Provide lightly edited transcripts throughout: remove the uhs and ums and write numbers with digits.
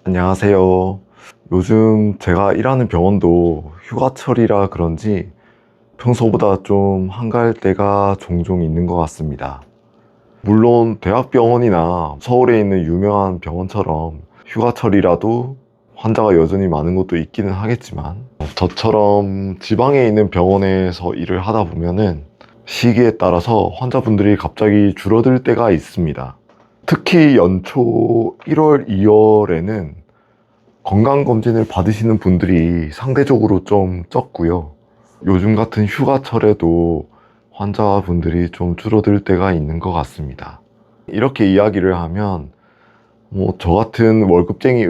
안녕하세요. 요즘 제가 일하는 병원도 휴가철이라 그런지 평소보다 좀 한가할 때가 종종 있는 것 같습니다. 물론 대학병원이나 서울에 있는 유명한 병원처럼 휴가철이라도 환자가 여전히 많은 곳도 있기는 하겠지만 저처럼 지방에 있는 병원에서 일을 하다 보면은 시기에 따라서 환자분들이 갑자기 줄어들 때가 있습니다. 특히 연초 1월, 2월에는 건강검진을 받으시는 분들이 상대적으로 좀 적고요. 요즘 같은 휴가철에도 환자분들이 좀 줄어들 때가 있는 것 같습니다. 이렇게 이야기를 하면 저 같은 월급쟁이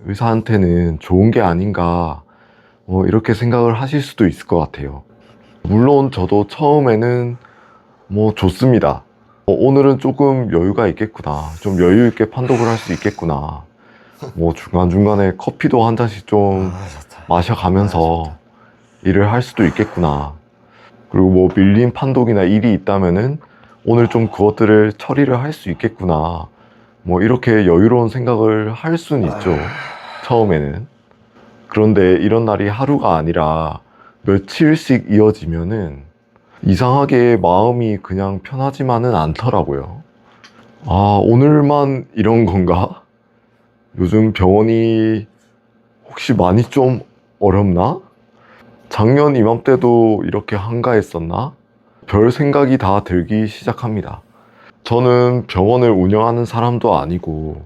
의사한테는 좋은 게 아닌가 이렇게 생각을 하실 수도 있을 것 같아요. 물론 저도 처음에는 좋습니다. 오늘은 조금 여유가 있겠구나. 좀 여유 있게 판독을 할 수 있겠구나. 중간중간에 커피도 한 잔씩 좀 좋다. 마셔가면서 일을 할 수도 있겠구나. 그리고 밀린 판독이나 일이 있다면은 오늘 좀 그것들을 처리를 할 수 있겠구나. 이렇게 여유로운 생각을 할 수는 있죠. 처음에는. 그런데 이런 날이 하루가 아니라 며칠씩 이어지면은 이상하게 마음이 그냥 편하지만은 않더라고요. 아, 오늘만 이런 건가? 요즘 병원이 혹시 많이 좀 어렵나? 작년 이맘때도 이렇게 한가했었나? 별 생각이 다 들기 시작합니다. 저는 병원을 운영하는 사람도 아니고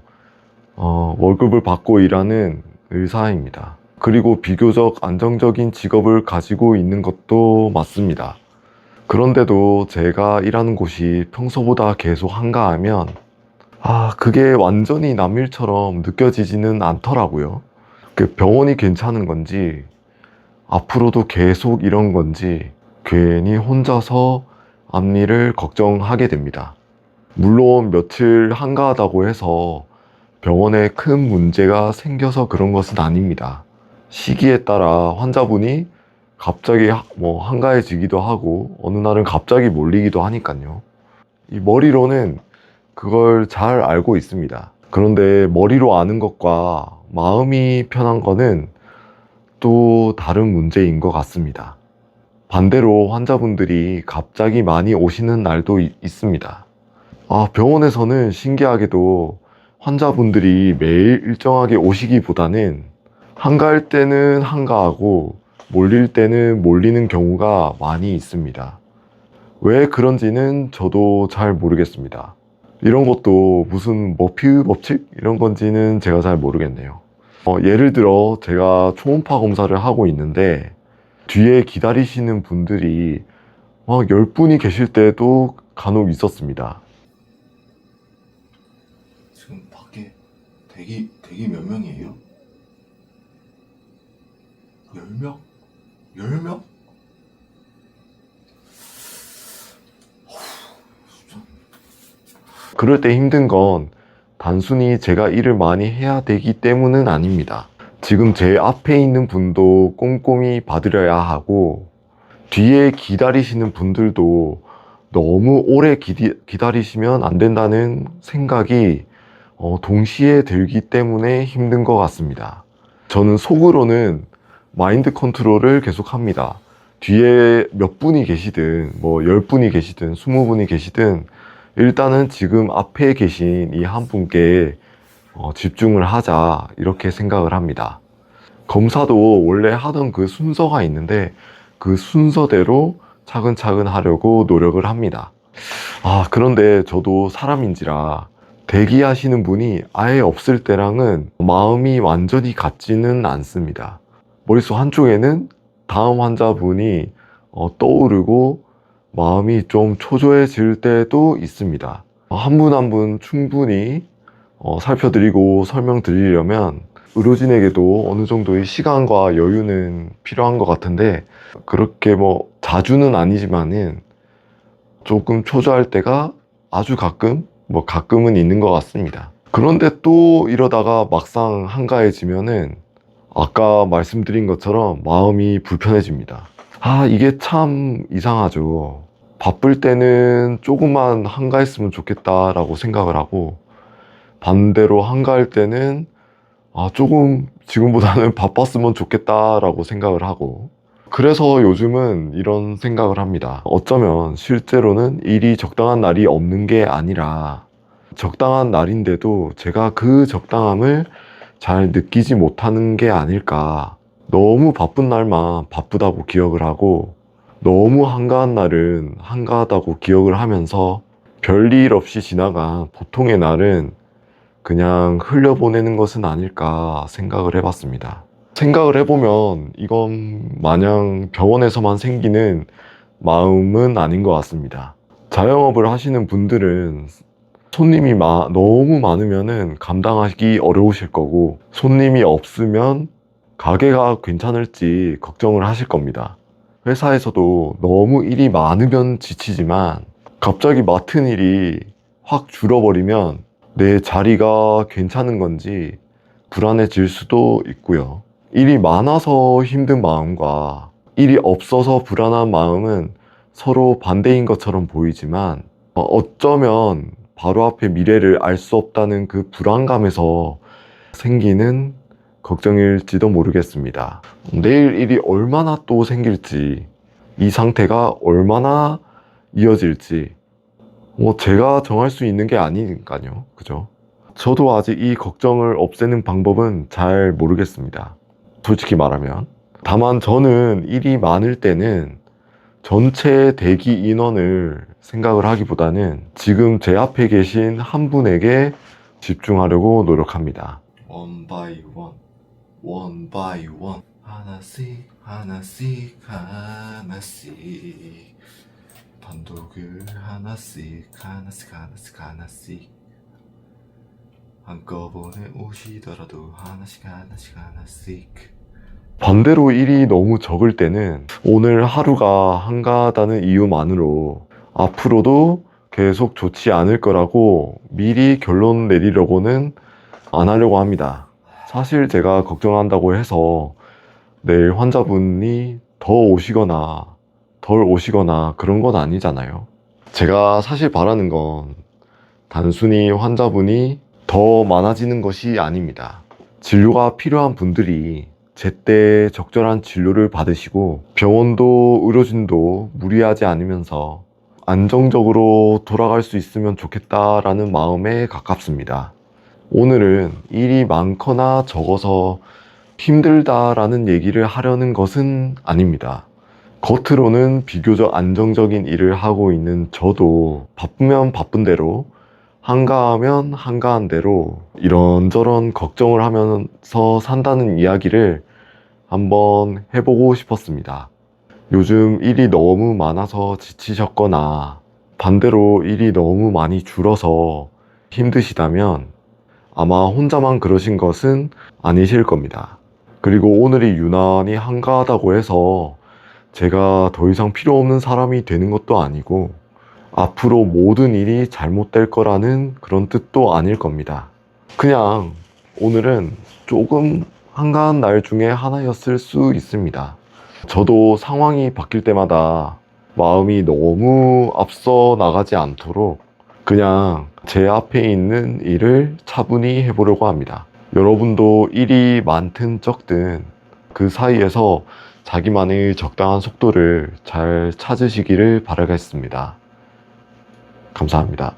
월급을 받고 일하는 의사입니다. 그리고 비교적 안정적인 직업을 가지고 있는 것도 맞습니다. 그런데도 제가 일하는 곳이 평소보다 계속 한가하면 그게 완전히 남일처럼 느껴지지는 않더라고요. 그 병원이 괜찮은 건지 앞으로도 계속 이런 건지 괜히 혼자서 앞일을 걱정하게 됩니다. 물론 며칠 한가하다고 해서 병원에 큰 문제가 생겨서 그런 것은 아닙니다. 시기에 따라 환자분이 갑자기 한가해지기도 하고 어느 날은 갑자기 몰리기도 하니까요. 이 머리로는 그걸 잘 알고 있습니다. 그런데 머리로 아는 것과 마음이 편한 거는 또 다른 문제인 것 같습니다. 반대로 환자분들이 갑자기 많이 오시는 날도 있습니다. 병원에서는 신기하게도 환자분들이 매일 일정하게 오시기보다는 한가할 때는 한가하고 몰릴 때는 몰리는 경우가 많이 있습니다. 왜 그런지는 저도 잘 모르겠습니다. 이런 것도 무슨 머피 법칙? 이런 건지는 제가 잘 모르겠네요. 예를 들어 제가 초음파 검사를 하고 있는데 뒤에 기다리시는 분들이 10분이 계실 때도 간혹 있었습니다. 지금 밖에 대기 몇 명이에요? 10명? 10명? 그럴 때 힘든 건 단순히 제가 일을 많이 해야 되기 때문은 아닙니다. 지금 제 앞에 있는 분도 꼼꼼히 봐드려야 하고 뒤에 기다리시는 분들도 너무 오래 기다리시면 안 된다는 생각이 동시에 들기 때문에 힘든 것 같습니다. 저는 속으로는 마인드 컨트롤을 계속 합니다. 뒤에 몇 분이 계시든 10분이 계시든 20분이 계시든 일단은 지금 앞에 계신 이 한 분께 집중을 하자 이렇게 생각을 합니다. 검사도 원래 하던 그 순서가 있는데 그 순서대로 차근차근 하려고 노력을 합니다. 그런데 저도 사람인지라 대기하시는 분이 아예 없을 때랑은 마음이 완전히 같지는 않습니다. 머릿속 한쪽에는 다음 환자분이 떠오르고 마음이 좀 초조해질 때도 있습니다. 한 분 한 분 충분히 살펴드리고 설명드리려면 의료진에게도 어느 정도의 시간과 여유는 필요한 것 같은데 그렇게 자주는 아니지만은 조금 초조할 때가 아주 가끔은 있는 것 같습니다. 그런데 또 이러다가 막상 한가해지면은 아까 말씀드린 것처럼 마음이 불편해집니다. 이게 참 이상하죠. 바쁠 때는 조금만 한가했으면 좋겠다라고 생각을 하고 반대로 한가할 때는 조금 지금보다는 바빴으면 좋겠다라고 생각을 하고, 그래서 요즘은 이런 생각을 합니다. 어쩌면 실제로는 일이 적당한 날이 없는 게 아니라 적당한 날인데도 제가 그 적당함을 잘 느끼지 못하는 게 아닐까. 너무 바쁜 날만 바쁘다고 기억을 하고 너무 한가한 날은 한가하다고 기억을 하면서 별일 없이 지나간 보통의 날은 그냥 흘려보내는 것은 아닐까 생각을 해봤습니다. 생각을 해보면 이건 마냥 병원에서만 생기는 마음은 아닌 것 같습니다. 자영업을 하시는 분들은 손님이 너무 많으면은 감당하기 어려우실 거고, 손님이 없으면 가게가 괜찮을지 걱정을 하실 겁니다. 회사에서도 너무 일이 많으면 지치지만 갑자기 맡은 일이 확 줄어버리면 내 자리가 괜찮은 건지 불안해질 수도 있고요. 일이 많아서 힘든 마음과 일이 없어서 불안한 마음은 서로 반대인 것처럼 보이지만 어쩌면 바로 앞에 미래를 알 수 없다는 그 불안감에서 생기는 걱정일지도 모르겠습니다. 내일 일이 얼마나 또 생길지, 이 상태가 얼마나 이어질지 제가 정할 수 있는 게 아니니까요. 그죠? 저도 아직 이 걱정을 없애는 방법은 잘 모르겠습니다. 솔직히 말하면. 다만 저는 일이 많을 때는 전체 대기 인원을 생각을 하기보다는 지금 제 앞에 계신 한 분에게 집중하려고 노력합니다. One by one, one by one. 하나씩 하나씩 하나씩. 단독을 하나씩 하나씩 하나씩 하나씩. 한꺼번에 오시더라도 하나씩 하나씩 하나씩. 반대로 일이 너무 적을 때는 오늘 하루가 한가하다는 이유만으로 앞으로도 계속 좋지 않을 거라고 미리 결론 내리려고는 안 하려고 합니다. 사실 제가 걱정한다고 해서 내일 환자분이 더 오시거나 덜 오시거나 그런 건 아니잖아요. 제가 사실 바라는 건 단순히 환자분이 더 많아지는 것이 아닙니다. 진료가 필요한 분들이 제때 적절한 진료를 받으시고 병원도 의료진도 무리하지 않으면서 안정적으로 돌아갈 수 있으면 좋겠다라는 마음에 가깝습니다. 오늘은 일이 많거나 적어서 힘들다라는 얘기를 하려는 것은 아닙니다. 겉으로는 비교적 안정적인 일을 하고 있는 저도 바쁘면 바쁜 대로, 한가하면 한가한 대로 이런저런 걱정을 하면서 산다는 이야기를 한번 해보고 싶었습니다. 요즘 일이 너무 많아서 지치셨거나 반대로 일이 너무 많이 줄어서 힘드시다면 아마 혼자만 그러신 것은 아니실 겁니다. 그리고 오늘이 유난히 한가하다고 해서 제가 더 이상 필요 없는 사람이 되는 것도 아니고 앞으로 모든 일이 잘못될 거라는 그런 뜻도 아닐 겁니다. 그냥 오늘은 조금 한가한 날 중에 하나였을 수 있습니다. 저도 상황이 바뀔 때마다 마음이 너무 앞서 나가지 않도록 그냥 제 앞에 있는 일을 차분히 해보려고 합니다. 여러분도 일이 많든 적든 그 사이에서 자기만의 적당한 속도를 잘 찾으시기를 바라겠습니다. 감사합니다.